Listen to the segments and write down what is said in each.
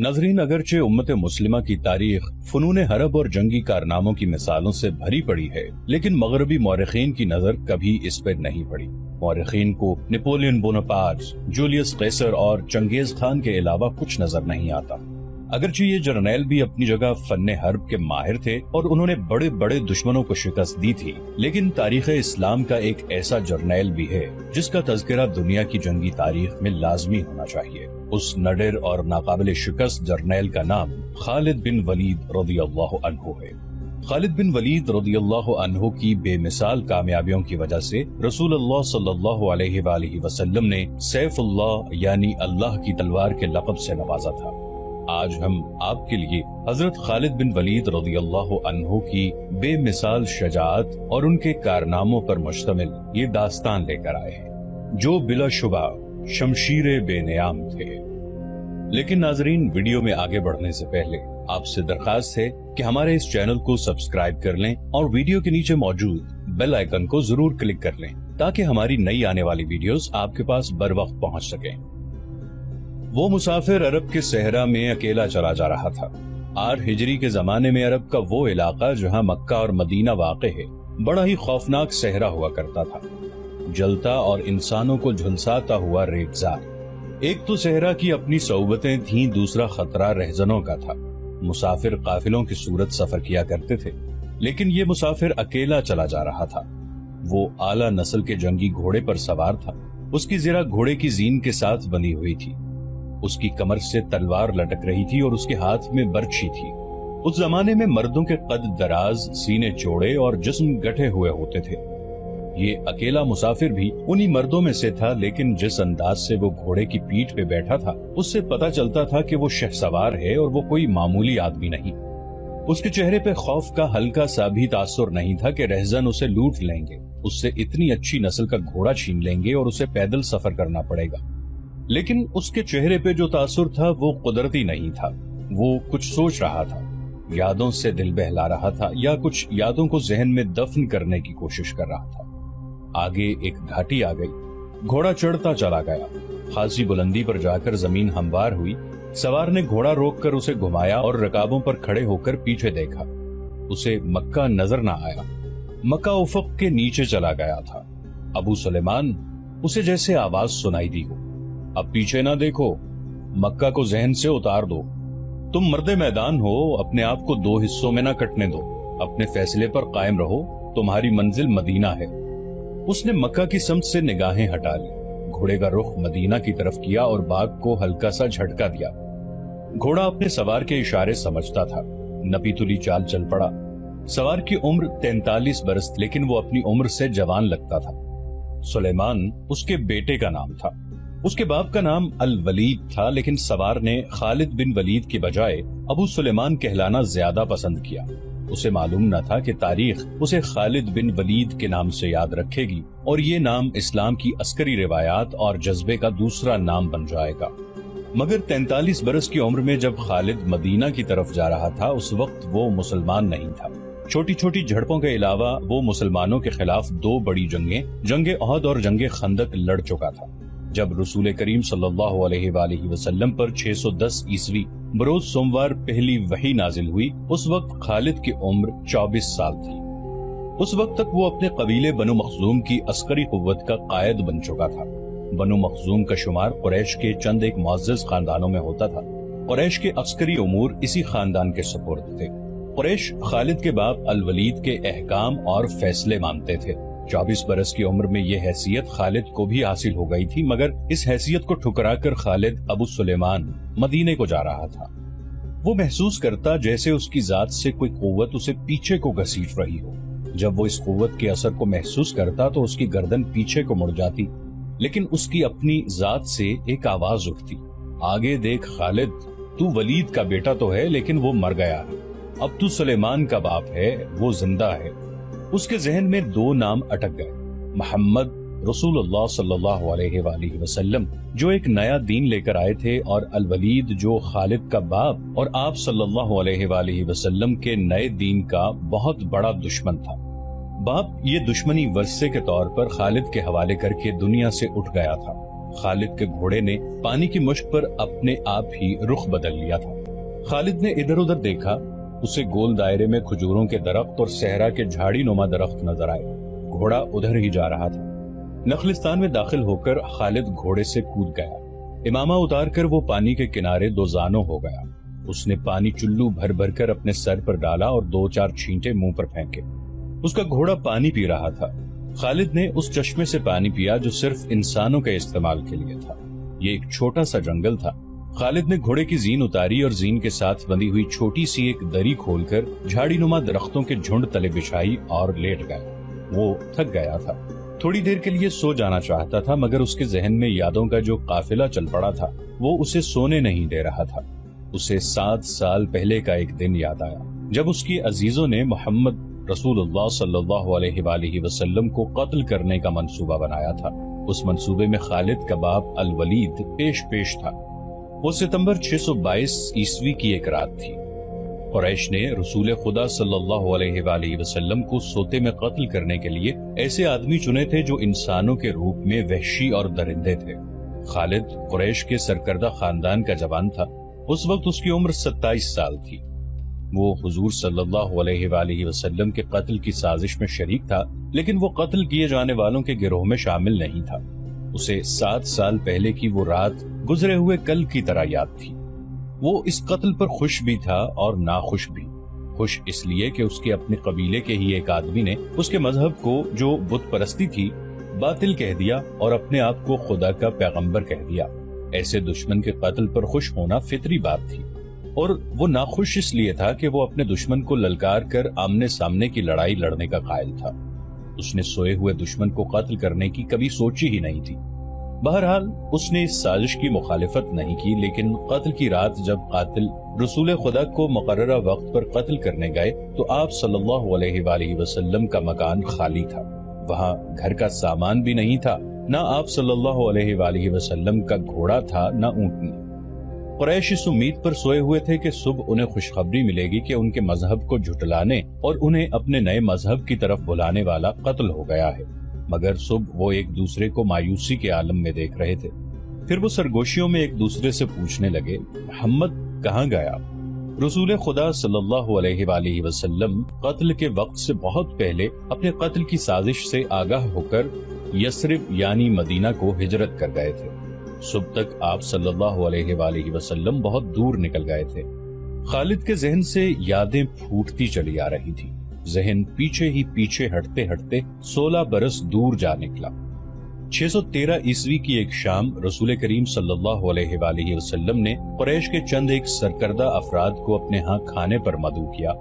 नाज़रीन, अगरचे उम्मत मुस्लिमा की तारीख फनून हरब और जंगी कारनामों की मिसालों से भरी पड़ी है, लेकिन मगरबी मौरखीन की नजर कभी इस पर नहीं पड़ी। मौरखीन को नेपोलियन बोनापार्ट, जूलियस कैसर और चंगेज खान के अलावा कुछ नजर नहीं आता। अगरचे ये जर्नैल भी अपनी जगह फन्ने हर्ब के माहिर थे और उन्होंने बड़े बड़े दुश्मनों को शिकस्त दी थी, लेकिन तारीख इस्लाम का एक ऐसा जर्नैल भी है जिसका तज़किरा दुनिया की जंगी तारीख में लाजमी होना चाहिए। उस नडर और नाकाबिल शिकस्त जर्नैल का नाम खालिद बिन वलीद रज़ियल्लाहु अन्हु है। खालिद बिन वलीद रज़ियल्लाहु अन्हु की बेमिसाल कामयाबियों की वजह से रसूलुल्लाह सल्लल्लाहु अलैहि वसल्लम ने सैफुल्लाह यानी अल्लाह की तलवार के लक़ब से नवाजा था। आज हम आपके लिए हजरत खालिद बिन वलीद रज़ियल्लाहु अन्हु की बेमिसाल शजाअत और उनके कारनामों पर मुश्तमिल ये दास्तान लेकर आए हैं, जो बिलाशुबा शमशीरे बेनियाम थे। लेकिन नाजरीन, वीडियो में आगे बढ़ने से पहले आपसे दरखास्त है कि हमारे इस चैनल को सब्सक्राइब कर लें और वीडियो के नीचे मौजूद बेल आइकन को जरूर क्लिक कर लें ताकि हमारी नई आने वाली वीडियोस आपके पास बर वक्त पहुंच सकें। वो मुसाफिर अरब के सहरा में अकेला चला जा रहा था। 8 हिजरी के जमाने में अरब का वो इलाका जहां मक्का और मदीना वाक़े है, बड़ा ही खौफनाक सहरा हुआ करता था, जलता और इंसानों को झुलसाता हुआ रेतजार। एक तो सहरा की अपनी सौबतें थीं, दूसरा खतरा रहजनों का था। मुसाफिर काफिलों की सूरत सफर किया करते थे, लेकिन ये मुसाफिर अकेला चला जा रहा था। वो आला नस्ल के जंगी घोड़े पर सवार था। उसकी ज़िरा घोड़े की जीन के साथ बंधी हुई थी। उसकी कमर से तलवार लटक रही थी और उसके हाथ में बर्छी थी। उस जमाने में मर्दों के कद दराज, सीने चौड़े और जिस्म गठे हुए होते थे। ये अकेला मुसाफिर भी उन्हीं मर्दों में से था, लेकिन जिस अंदाज से वो घोड़े की पीठ पे बैठा था उससे पता चलता था कि वो शहसवार है और वो कोई मामूली आदमी नहीं। उसके चेहरे पे खौफ का हल्का सा भी तासुर नहीं था कि रहजन उसे लूट लेंगे, उससे इतनी अच्छी नस्ल का घोड़ा छीन लेंगे और उसे पैदल सफर करना पड़ेगा। लेकिन उसके चेहरे पे जो तासुर था वो कुदरती नहीं था। वो कुछ सोच रहा था, यादों से दिल बहला रहा था या कुछ यादों को जहन में दफन करने की कोशिश कर रहा था। आगे एक घाटी आ गई। घोड़ा चढ़ता चला गया। खासी बुलंदी पर जाकर जमीन हमवार हुई। सवार ने घोड़ा रोककर उसे घुमाया और रकाबों पर खड़े होकर पीछे देखा। उसे मक्का नजर न आया। मक्का उफक के नीचे चला गया था। अबू सुलेमान, उसे जैसे आवाज सुनाई दी हो, अब पीछे ना देखो, मक्का को जहन से उतार दो। तुम मर्दे मैदान हो, अपने आप को 2 हिस्सों में ना कटने दो। अपने फैसले पर कायम रहो, तुम्हारी मंजिल मदीना है। उसने मक्का की समत से निगाहें हटा ली, घोड़े का रुख मदीना की तरफ किया और बाग को हल्का सा झटका दिया। घोड़ा अपने सवार के इशारे समझता था। नपीतुली चाल चल पड़ा। सवार की उम्र 43 बरस, लेकिन वो अपनी उम्र से जवान लगता था। सुलेमान उसके बेटे का नाम था। उसके बाप का नाम अल वलीद था, लेकिन सवार ने खालिद बिन वलीद के बजाय अबू सुलेमान कहलाना ज्यादा पसंद किया। उसे मालूम न था कि तारीख उसे खालिद बिन वलीद के नाम से याद रखेगी और ये नाम इस्लाम की अस्करी रिवायात और जज्बे का दूसरा नाम बन जाएगा। मगर 43 बरस की उम्र में जब खालिद मदीना की तरफ जा रहा था, उस वक्त वो मुसलमान नहीं था। छोटी छोटी झड़पों के अलावा वो मुसलमानों के खिलाफ 2 बड़ी जंगे ओहद और जंगे खंदक लड़ चुका था। जब रसूल करीम सल्लल्लाहु अलैहि वसल्लम पर 610 ईस्वी बरोज सोमवार पहली वही नाजिल हुई, उस वक्त खालिद की उम्र 24 साल थी। उस वक्त तक वो अपने कबीले बनु मखजूम की अस्करी कुव्वत का कायद बन चुका था। बनु मखजूम का शुमार कुरैश के चंद एक मुअज़्ज़ज़ खानदानों में होता था। कुरैश के अस्करी उमूर इसी खानदान के सुपुर्द थे। कुरैश खालिद के बाप अल वलीद के अहकाम और फैसले मानते थे। 24 बरस की उम्र में यह हैसियत खालिद को भी हासिल हो गई थी, मगर इस हैसियत को ठुकराकर खालिद अबू सुलेमान मदीने को जा रहा था। वो महसूस करता जैसे उसकी जात से कोई कुव्वत उसे पीछे को घसीट रही हो। जब वो इस कुव्वत के असर को महसूस करता तो उसकी गर्दन पीछे को मुड़ जाती, लेकिन उसकी अपनी जात से एक आवाज उठती, आगे देख खालिद, तू वलीद का बेटा तो है लेकिन वो मर गया है। अब तू सुलेमान का बाप है, वो जिंदा है। उसके जहन में 2 नाम अटक गए, मोहम्मद रसूलुल्लाह सल्लल्लाहु अलैहि वसल्लम जो एक नया दीन लेकर आए थे, और अल वलीद जो खालिद का बाप और आप सल्लल्लाहु अलैहि वसल्लम के नए दीन का बहुत बड़ा दुश्मन था। बाप ये दुश्मनी वर्षे के तौर पर खालिद के हवाले करके दुनिया से उठ गया था। خالد کے گھوڑے نے پانی کی مشک پر اپنے آپ ہی رخ بدل لیا تھا۔ خالد نے ادھر ادھر دیکھا، اسے گول دائرے میں کھجوروں کے درخت اور صحرا کے جھاڑی نما درخت نظر آئے۔ گھوڑا ادھر ہی جا رہا تھا۔ نخلستان میں داخل ہو کر خالد گھوڑے سے کود گیا۔ امامہ اتار کر وہ پانی کے کنارے دو زانوں ہو گیا۔ اس نے پانی چلو بھر بھر کر اپنے سر پر ڈالا اور 2-4 چھینٹے منہ پر پھینکے۔ اس کا گھوڑا پانی پی رہا تھا۔ خالد نے اس چشمے سے پانی پیا جو صرف انسانوں کے استعمال کے لیے تھا۔ یہ ایک چھوٹا سا جنگل تھا۔ خالد نے گھوڑے کی زین اتاری اور زین کے ساتھ بندی ہوئی چھوٹی سی ایک دری کھول کر جھاڑی نما درختوں کے جھنڈ تلے بچھائی اور لیٹ گیا۔ وہ تھک گیا تھا، تھوڑی دیر کے لیے سو جانا چاہتا تھا، مگر اس کے ذہن میں یادوں کا جو قافلہ چل پڑا تھا وہ اسے سونے نہیں دے رہا تھا۔ اسے 7 سال پہلے کا ایک دن یاد آیا جب اس کی عزیزوں نے محمد رسول اللہ صلی اللہ علیہ وآلہ وسلم کو قتل کرنے کا منصوبہ بنایا تھا۔ اس منصوبے میں خالد کا باپ الولید پیش تھا۔ وہ ستمبر 622 عیسوی کی ایک رات تھی۔ قریش نے رسول خدا صلی اللہ علیہ وآلہ وسلم کو سوتے میں قتل کرنے کے لیے ایسے آدمی چنے تھے جو انسانوں کے روپ میں وحشی اور درندے تھے۔ خالد قریش کے سرکردہ خاندان کا جوان تھا۔ اس وقت اس کی عمر 27 سال تھی۔ وہ حضور صلی اللہ علیہ وآلہ وسلم کے قتل کی سازش میں شریک تھا، لیکن وہ قتل کیے جانے والوں کے گروہ میں شامل نہیں تھا۔ اسے 7 سال پہلے کی وہ رات گزرے ہوئے کل کی طرح یاد تھی۔ وہ اس قتل پر خوش بھی تھا اور ناخوش بھی۔ خوش اس لیے کہ اس کے اپنے قبیلے کے ہی ایک آدمی نے اس کے مذہب کو، جو بت پرستی تھی، باطل کہہ دیا اور اپنے آپ کو خدا کا پیغمبر کہہ دیا۔ ایسے دشمن کے قتل پر خوش ہونا فطری بات تھی، اور وہ ناخوش اس لیے تھا کہ وہ اپنے دشمن کو للکار کر آمنے سامنے کی لڑائی لڑنے کا قائل تھا۔ اس نے سوئے ہوئے دشمن کو قتل کرنے کی کبھی سوچی ہی نہیں تھی۔ بہرحال اس نے اس سازش کی مخالفت نہیں کی، لیکن قتل کی رات جب قاتل رسول خدا کو مقررہ وقت پر قتل کرنے گئے تو آپ صلی اللہ علیہ وآلہ وسلم کا مکان خالی تھا۔ وہاں گھر کا سامان بھی نہیں تھا، نہ آپ صلی اللہ علیہ وآلہ وسلم کا گھوڑا تھا، نہ اونٹنی۔ قریش اس امید پر سوئے ہوئے تھے کہ صبح انہیں خوشخبری ملے گی کہ ان کے مذہب کو جھٹلانے اور انہیں اپنے نئے مذہب کی طرف بلانے والا قتل ہو گیا ہے، مگر صبح وہ ایک دوسرے کو مایوسی کے عالم میں دیکھ رہے تھے۔ پھر وہ سرگوشیوں میں ایک دوسرے سے پوچھنے لگے، محمد کہاں گیا؟ رسول خدا صلی اللہ علیہ وآلہ وسلم قتل کے وقت سے بہت پہلے اپنے قتل کی سازش سے آگاہ ہو کر یثرب یعنی مدینہ کو ہجرت کر گئے تھے۔ صبح تک آپ صلی اللہ علیہ وآلہ وسلم بہت دور نکل گئے تھے۔ خالد کے ذہن سے یادیں پھوٹتی چلی آ رہی تھی۔ ذہن پیچھے ہی پیچھے ہٹتے ہٹتے 16 برس دور جا نکلا۔ 613 عیسوی کی ایک شام رسول کریم صلی اللہ علیہ وآلہ وسلم نے قریش کے چند ایک سرکردہ افراد کو اپنے ہاں کھانے پر مدعو کیا۔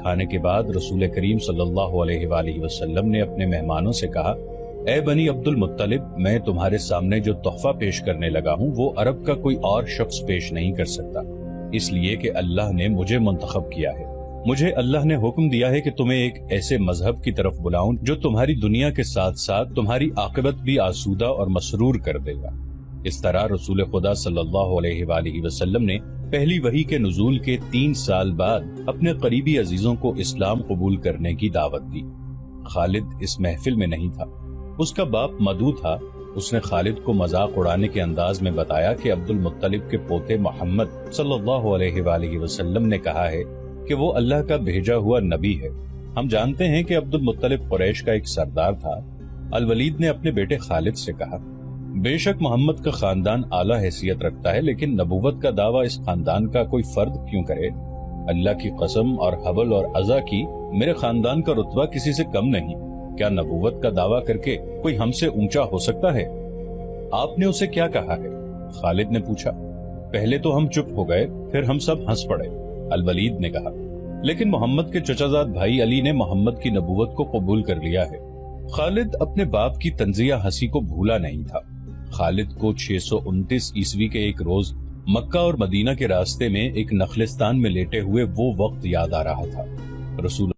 کھانے کے بعد رسول کریم صلی اللہ علیہ وآلہ وسلم نے اپنے مہمانوں سے کہا، اے بنی عبد المطلب، میں تمہارے سامنے جو تحفہ پیش کرنے لگا ہوں وہ عرب کا کوئی اور شخص پیش نہیں کر سکتا، اس لیے کہ اللہ نے مجھے منتخب کیا ہے۔ مجھے اللہ نے حکم دیا ہے کہ تمہیں ایک ایسے مذہب کی طرف بلاؤں جو تمہاری دنیا کے ساتھ ساتھ تمہاری عاقبت بھی آسودہ اور مسرور کر دے گا۔ اس طرح رسول خدا صلی اللہ علیہ وآلہ وسلم نے پہلی وحی کے نزول کے 3 سال بعد اپنے قریبی عزیزوں کو اسلام قبول کرنے کی دعوت دی۔ خالد اس محفل میں نہیں تھا، اس کا باپ مدعو تھا۔ اس نے خالد کو مذاق اڑانے کے انداز میں بتایا کہ عبد المطلب کے پوتے محمد صلی اللہ علیہ وآلہ وسلم نے کہا ہے کہ وہ اللہ کا بھیجا ہوا نبی ہے۔ ہم جانتے ہیں کہ عبد المطلب قریش کا ایک سردار تھا۔ الولید نے اپنے بیٹے خالد سے کہا، بے شک محمد کا خاندان اعلیٰ حیثیت رکھتا ہے، لیکن نبوت کا دعویٰ اس خاندان کا کوئی فرد کیوں کرے؟ اللہ کی قسم اور حبل اور عزا کی، میرے خاندان کا رتبہ کسی سے کم نہیں۔ کیا نبوت کا دعویٰ کر کے کوئی ہم سے اونچا ہو سکتا ہے؟ آپ نے اسے کیا کہا ہے؟ خالد نے پوچھا۔ پہلے تو ہم چپ ہو گئے، پھر ہم سب ہنس پڑے، الولید نے کہا، لیکن محمد کے چچا زاد بھائی علی نے محمد کی نبوت کو قبول کر لیا ہے۔ خالد اپنے باپ کی طنزیہ ہنسی کو بھولا نہیں تھا۔ خالد کو 629 عیسوی کے ایک روز مکہ اور مدینہ کے راستے میں ایک نخلستان میں لیٹے ہوئے وہ وقت یاد آ رہا تھا۔ رسول